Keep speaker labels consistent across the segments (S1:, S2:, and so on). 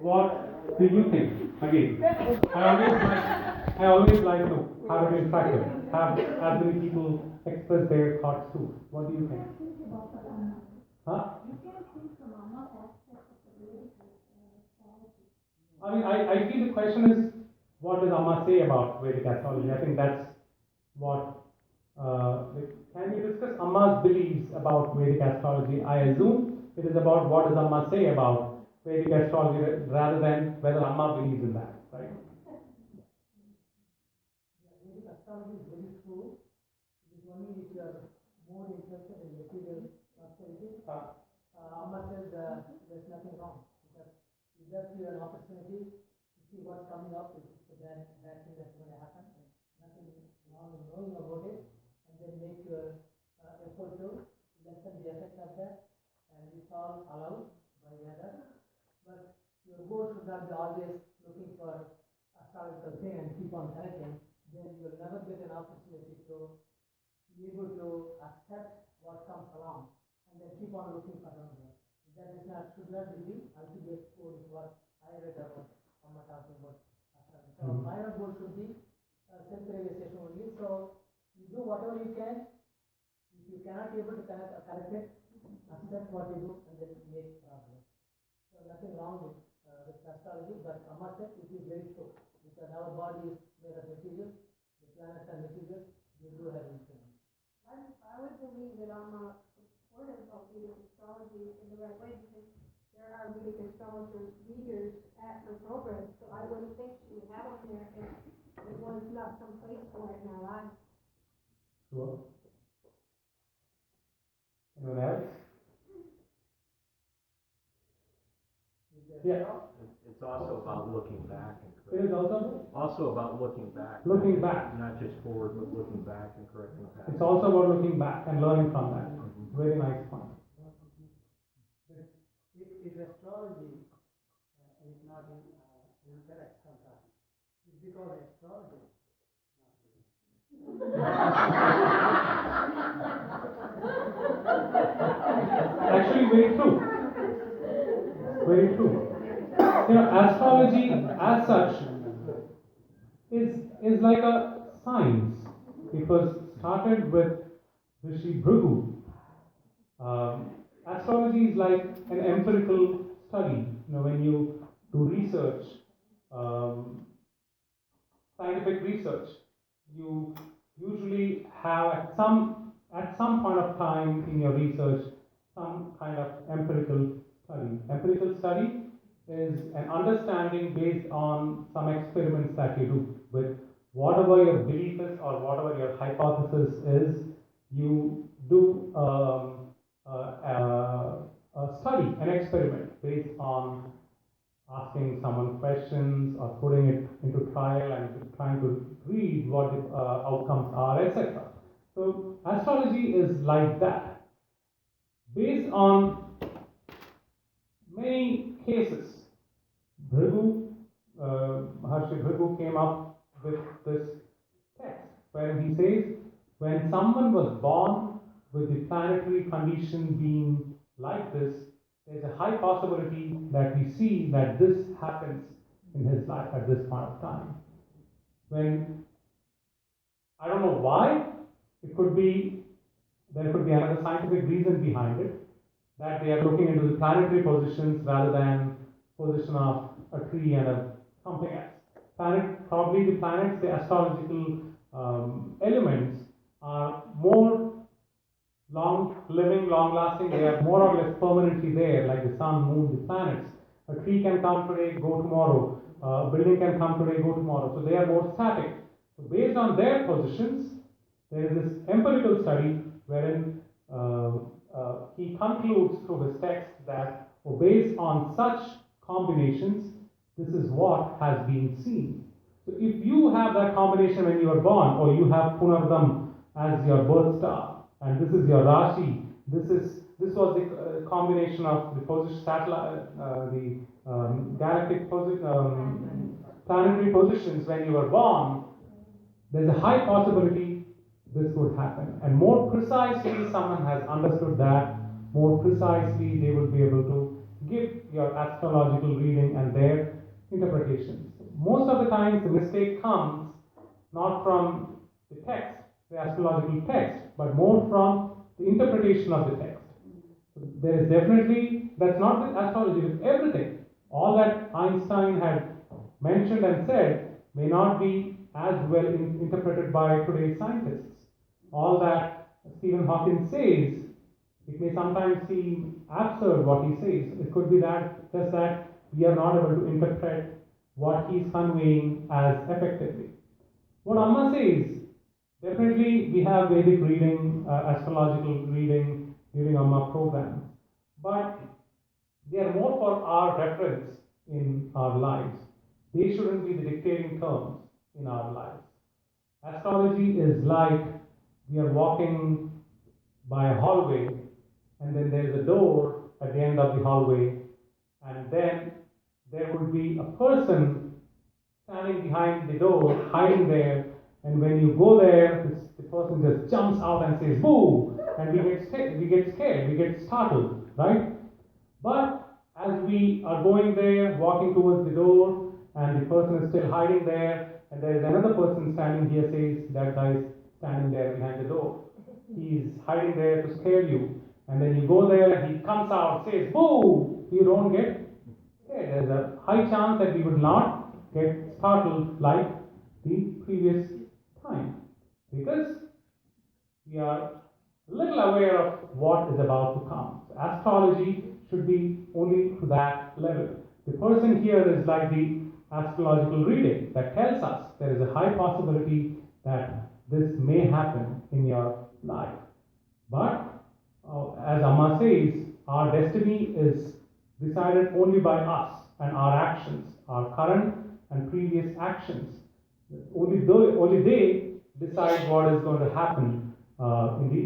S1: What do you think? Again, I always like to have it interactive, have as many people express their thoughts too. What do you think? Huh? I mean, I feel the question is, what does Amma say about Vedic astrology? I think that's what. Can you discuss Amma's beliefs about Vedic astrology? I assume it is about what does Amma say about Vedic astrology rather than whether Amma believes in that, right?
S2: Vedic astrology is very true. It is only if you are more interested in material prosperity. Amma says there's nothing wrong. Because it does give you an opportunity to see what's coming up, if it's the bad thing that's going to happen. Nothing wrong in knowing about it, and then make your effort to lessen the effect of that. And it's all allowed by Veda. But your goal should not be always looking for astrological thing and keep on correcting. Then you will never get an opportunity to be able to accept what comes along and then keep on looking for another. That is not, should not be the ultimate goal is what I read about. I'm not talking about astrology. So my goal should be self-realization only. So you do whatever you can. If you cannot be able to correct it, accept what you do and then make progress. So nothing wrong with astrology, but Amma said it is very true because our body is made of materials, the planets are materials, they do have influence.
S3: I would believe that I'm supportive of Vedic astrology in the right way because there are Vedic astrologer readers at her program, so I wouldn't think she would have them there if there was not some place for it in our lives.
S1: Sure. Anyone else? Yeah.
S4: It's also about looking back and
S1: It is also
S4: about looking back.
S1: looking back.
S4: Not just forward, but looking back and correcting past.
S1: It's also about looking back and learning from that. Very nice point.
S2: If astrology is not incorrect sometimes, it's because astrology
S1: Actually, very true. Very true. Astrology as such is like a science. It was started with Rishi Bhrigu. Astrology is like an empirical study. When you do research, scientific research, you usually have at some point of time in your research some kind of empirical study. Empirical study is an understanding based on some experiments that you do with whatever your belief is or whatever your hypothesis is. You do a study, an experiment based on asking someone questions or putting it into trial and trying to read what the outcomes are, etc. So astrology is like that. Based on many cases, Maharshi Bhrigu came up with this text where he says, when someone was born with the planetary condition being like this, there's a high possibility that we see that this happens in his life at this point of time. When, I don't know why, there could be another scientific reason behind it, that they are looking into the planetary positions rather than position of a tree and something else. Probably the planets, the astrological elements are more long-living, long-lasting. They are more or less permanently there, like the sun, moon, the planets. A tree can come today, go tomorrow. A building can come today, go tomorrow. So they are more static. So based on their positions, there is this empirical study wherein he concludes through his text that based on such combinations, this is what has been seen. So if you have that combination when you are born, or you have Punardam as your birth star, and this is your Rashi, this was the combination of the position satellite, the galactic planetary positions when you were born, there's a high possibility this would happen. And more precisely, someone has understood that, more precisely they will be able to give your astrological reading and their interpretations. Most of the times, the mistake comes not from the text, the astrological text, but more from the interpretation of the text. So there is definitely, that's not with astrology, with everything. All that Einstein had mentioned and said may not be as well interpreted by today's scientists. All that Stephen Hawking says, it may sometimes seem absurd what he says. It could be that just that we are not able to interpret what he's conveying as effectively. What Amma says, definitely we have Vedic reading, astrological reading during Amma programs, but they are more for our reference in our lives. They shouldn't be the dictating terms in our lives. Astrology is like we are walking by a hallway, and then there is a door at the end of the hallway, and then there would be a person standing behind the door, hiding there, and when you go there, the person just jumps out and says, "Boo!" and we get scared, we get startled, right? But as we are going there, walking towards the door, and the person is still hiding there, and there is another person standing here, says, "That guy is standing there behind the door. He's hiding there to scare you." And then you go there, he comes out, says, "Boo!" You don't get scared. There's a high chance that we would not get startled like the previous time, because we are a little aware of what is about to come. So astrology should be only to that level. The person here is like the astrological reading that tells us there is a high possibility that this may happen in your life. But as Amma says, our destiny is decided only by us and our actions, our current and previous actions. Only they decide what is going to happen in the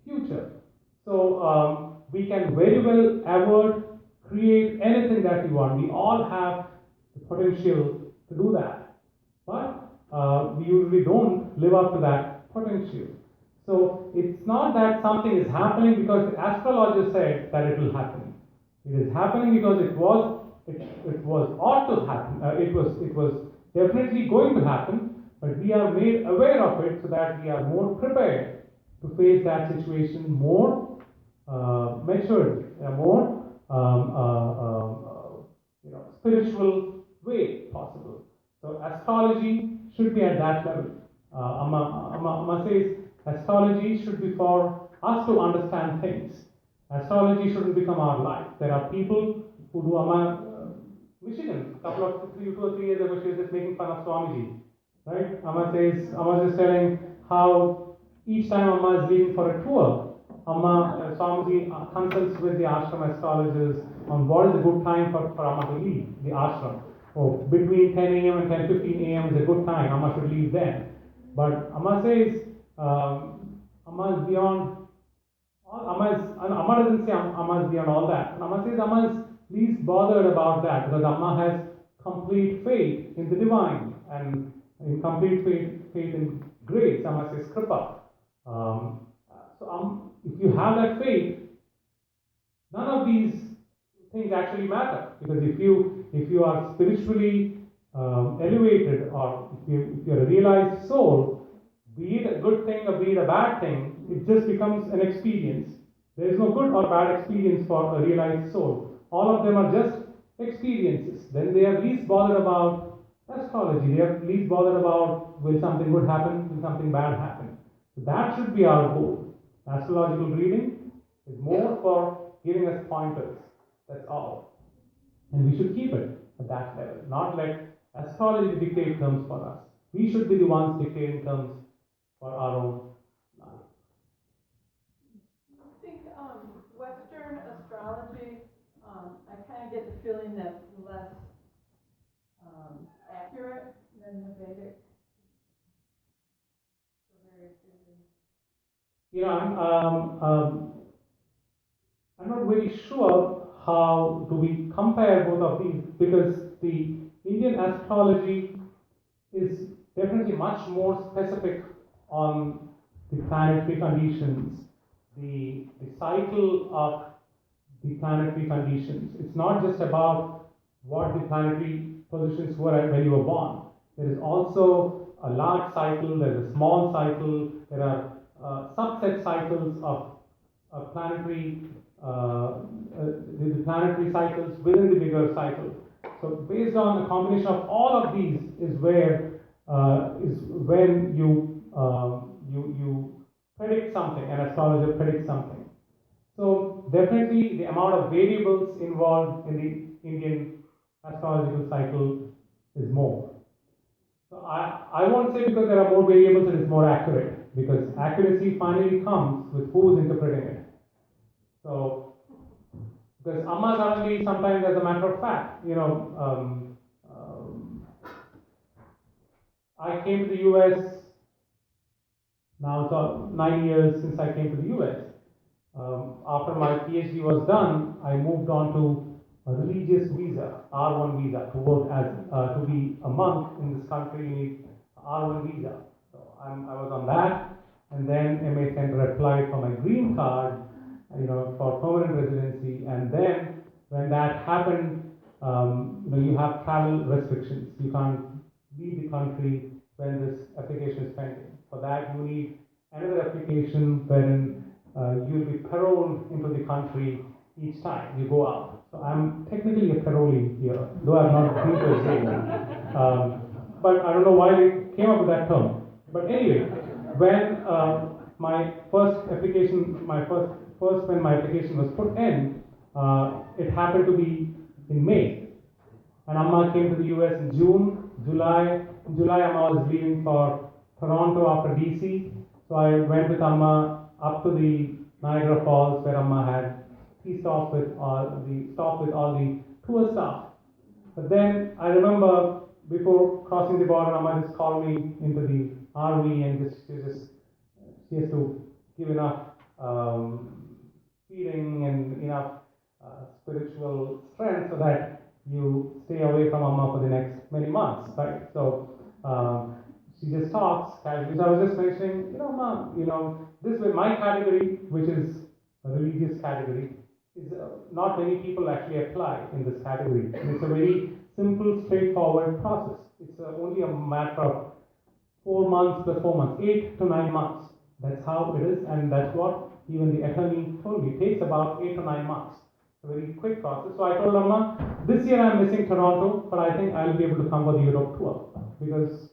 S1: future. So we can very well ever create anything that we want. We all have the potential to do that, but we usually don't live up to that potential. So it's not that something is happening because the astrologer said that it will happen. It is happening because it was ought to happen. It was definitely going to happen, but we are made aware of it so that we are more prepared to face that situation more maturely, more spiritual way possible. So astrology should be at that level. Amma says astrology should be for us to understand things. Astrology shouldn't become our life. There are people who do Amma. Michigan, two or three years ago, she was just making fun of Swamiji, right? Amma was just telling how each time Amma is leaving for a tour, Swamiji consults with the ashram astrologers on what is a good time for Amma to leave the ashram. Oh, between 10 a.m. and 10:15 a.m. is a good time. Amma should leave then. But Amma says Amma is beyond. Amma doesn't say Amma is beyond all that. Amma says Amma is least bothered about that because Amma has complete faith in the divine and in complete faith in grace. Amma says Kripa. If you have that faith, none of these things actually matter, because if you are spiritually elevated, or if you're a realized soul, be it a good thing or be it a bad thing, it just becomes an experience. There is no good or bad experience for a realized soul. All of them are just experiences. Then they are least bothered about astrology. They are least bothered about will something good happen, will something bad happen. So that should be our goal. Astrological reading is more for giving us pointers. That's all. And we should keep it at that level. Not let astrology dictate terms for us. We should be the ones dictating terms for our own life.
S5: I think Western astrology, I kind of get the feeling that's less accurate than the Vedic for various reasons.
S1: I'm not very sure how do we compare both of these, because the Indian astrology is definitely much more specific on the planetary conditions, the cycle of the planetary conditions. It's not just about what the planetary positions were when you were born. There is also a large cycle, there's a small cycle, there are subset cycles of planetary, the planetary cycles within the bigger cycle. So based on a combination of all of these is where is when you predict something, an astrologer predicts something. So definitely the amount of variables involved in the Indian astrological cycle is more. So I won't say because there are more variables it is more accurate, because accuracy finally comes with who is interpreting it. So, because Amma suddenly sometimes as a matter of fact, I came to the US, now it's 9 years since I came to the US. After my PhD was done, I moved on to a religious visa, R1 visa, to work as, to be a monk in this country, you need R1 visa. So I was on that, and then MA Center applied for my green card, for permanent residency, and then when that happened, you have travel restrictions. You can't leave the country when this application is pending. For that, you need another application wherein you'll be paroled into the country each time you go out. So I'm technically a parolee here, though I've not been to Israel. But I don't know why they came up with that term. But anyway, when my first application, when my application was put in, it happened to be in May. And Amma came to the US in June, July. In July, Amma was leaving for Toronto after DC. So I went with Amma up to the Niagara Falls, where Amma had stopped with all the tour staff. But then I remember before crossing the border, Amma just called me into the RV and she has to give enough feeding and enough spiritual strength so that you stay away from Amma for the next many months, right? So she just talks casually. So I was just mentioning, Amma, this way my category, which is a religious category, is not many people actually apply in this category. And it's a very simple, straightforward process. It's only a matter of 4 months plus 4 months, 8 to 9 months. That's how it is, and that's what even the attorney told me. It takes about 8 to 9 months. It's a very quick process. So I told Amma, this year I'm missing Toronto, but I think I'll be able to come for the Europe tour because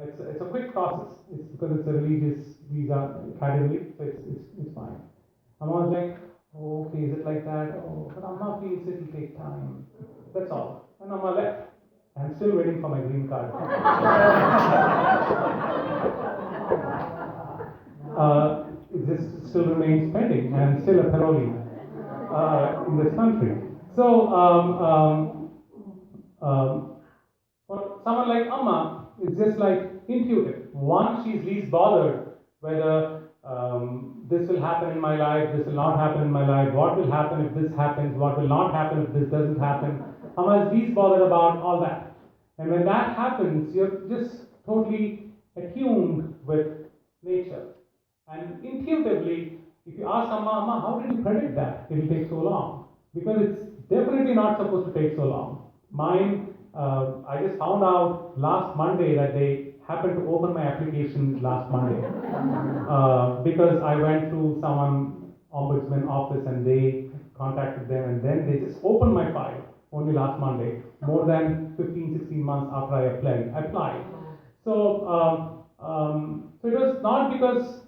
S1: it's a quick process. It's because it's a religious visa category, so it's fine. Amma was like, oh, okay, is it like that? Oh, but Amma feels it will take time. That's all. And Amma left. I'm still waiting for my green card. It just still remains pending. I'm still a parolee in this country. So, for someone like Amma, it's just like intuitive. One, she's least bothered whether this will happen in my life, this will not happen in my life, what will happen if this happens, what will not happen if this doesn't happen. Amma is least bothered about all that. And when that happens, you're just totally attuned with nature. And intuitively, if you ask Amma, how did you predict that it will take so long? Because it's definitely not supposed to take so long. Mine, I just found out last Monday that they happened to open my application last Monday. Because I went to some ombudsman office and they contacted them and then they just opened my file only last Monday, more than 15, 16 months after I applied. So, so it was not because,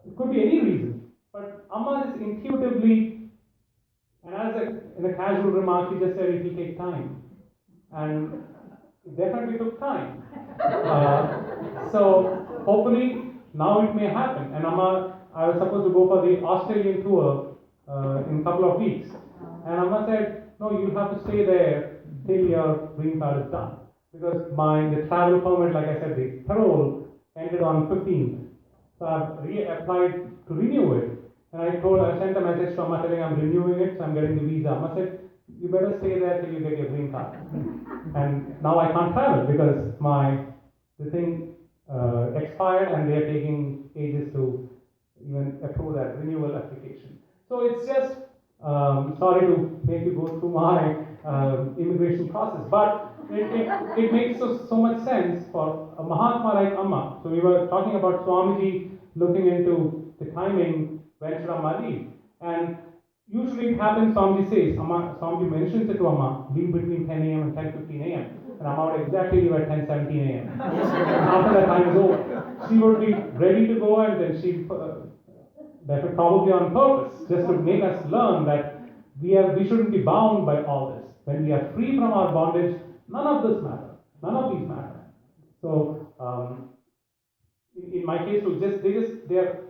S1: it could be any reason, but Amma is intuitively, and in a casual remark, he just said it will take time. And it definitely took time. So hopefully now it may happen. And Amma, I was supposed to go for the Australian tour in a couple of weeks. And Amma said, no, you'll have to stay there till your green card is done. Because the travel permit, like I said, the parole ended on 15th. So I've reapplied to renew it. And I sent a message to Amma telling I'm renewing it, so I'm getting the visa. Amma said, you better stay there till you get your green card. And now I can't travel because the thing expired and they are taking ages to even approve that renewal application. So it's just Sorry to make you go through my immigration process, but it makes so much sense for a Mahatma like Amma. So we were talking about Swamiji looking into the timing, when should Amma leave? And usually it happens, Swamiji says, Swamiji mentions it to Amma, leave between 10 a.m. and 10:15 a.m. And Amma would exactly leave at 10:17 a.m. After that time is over, she would be ready to go, and then she that was probably on purpose, just to make us learn that we shouldn't be bound by all this. When we are free from our bondage, none of this matter. None of these matter. So, in my case, they are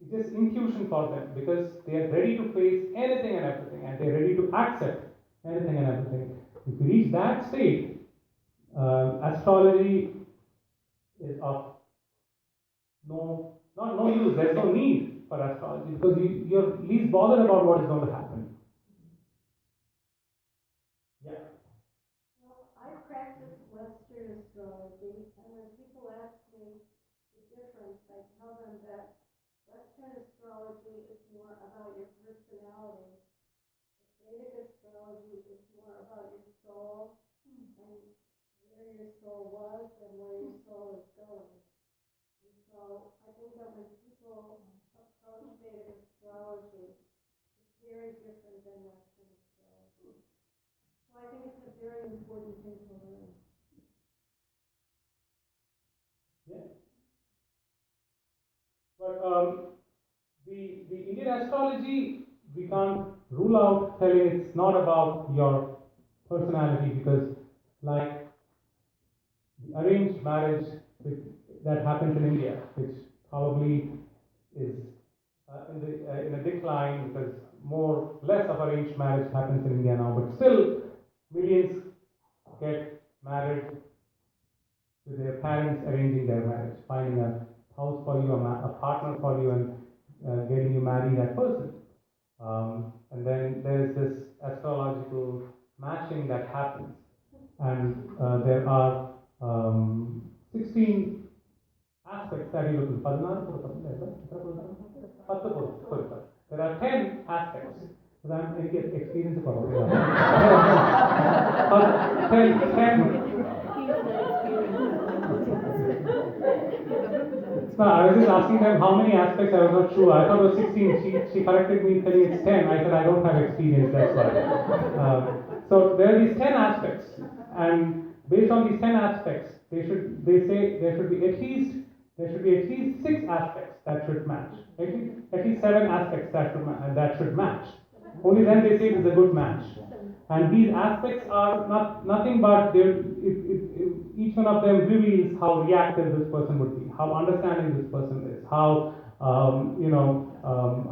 S1: it's just intuition for them because they are ready to face anything and everything, and they are ready to accept anything and everything. If you reach that state, astrology is of not no use. There's no need for astrology because you're least bothered about what is going to happen. Yeah.
S3: Well, I practice Western astrology, and when people ask me the difference, I tell them that Western astrology is more about your personality. Vedic astrology is more about your soul and where your soul was and where your soul is going. And so I think that when people approach Vedic astrology, it's very different than Western astrology. So I think it's a very important thing to learn.
S1: Yeah. But the Indian astrology, we can't rule out telling it's not about your personality because, like the arranged marriage that happens in India, which probably is in a decline because less of arranged marriage happens in India now, but still millions get married with their parents arranging their marriage, finding a house for you, a partner for you, and getting you marry that person. And then there is this astrological matching that happens, and there are 16 aspects that you look at. There are 10 aspects. Because I'm experience about it. 10. No, I was just asking them how many aspects. I was not sure. I thought it was 16. She corrected me, telling it's 10. I said I don't have experience. That's why. So there are these 10 aspects, and based on these 10 aspects, they say there should be at least 6 aspects that should match. At least 7 aspects that should match. Only then they say it is a good match. And these aspects are nothing but each one of them reveals how reactive this person would be, how understanding this person is, how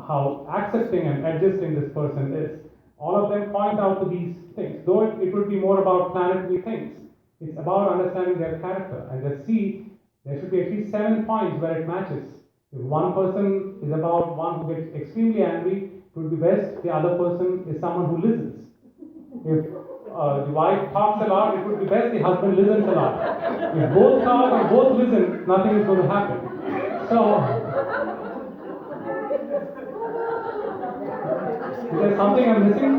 S1: how accepting and adjusting this person is. All of them point out to these things. Though it would be more about planetary things, it's about understanding their character and just see there should be at least 7 points where it matches. If one person is about one who gets extremely angry, it would be best the other person is someone who listens. If the wife talks a lot, it would be best the husband listens a lot. If both talk or both listen, nothing is going to happen. So, is there something I'm missing?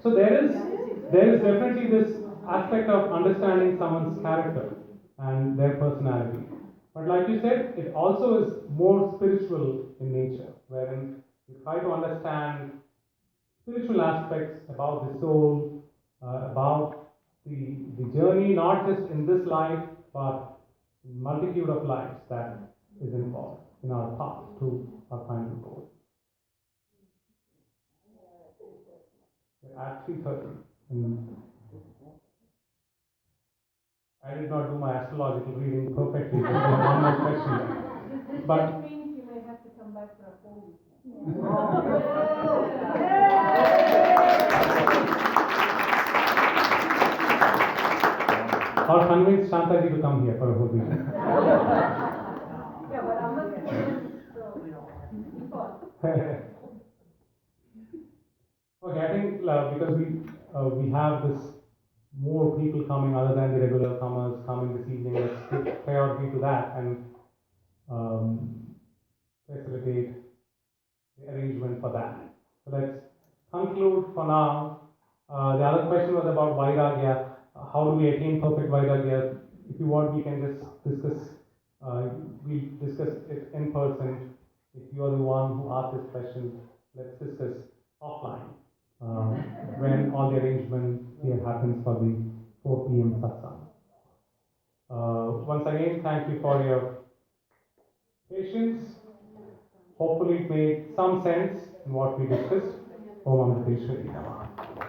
S1: So there is definitely this aspect of understanding someone's character and their personality. But like you said, it also is more spiritual in nature, wherein you try to understand spiritual aspects about the soul, about the journey, not just in this life, but in multitude of lives that is involved in our path to our final goal. At 3:30. I did not do my astrological reading perfectly. There's one more question. But
S5: That means you may have to come back for a whole week.
S1: Or convince Shantaji to come here for a whole week.
S5: Yeah, but I'm not convinced, so keep on.
S1: Okay, I think because we have this more people coming other than the regular comers coming this evening, let's give priority to that. And facilitate the arrangement for that. So let's conclude for now. The other question was about Vairagya. How do we attain perfect Vairagya? If you want, we can just discuss. We discuss it in person. If you are the one who asked this question, let's discuss offline when all the arrangement here happens for the 4 p.m. satsang. Once again, thank you for your patience. Hopefully, it made some sense in what we discussed. Om Amriteshwari Namaha.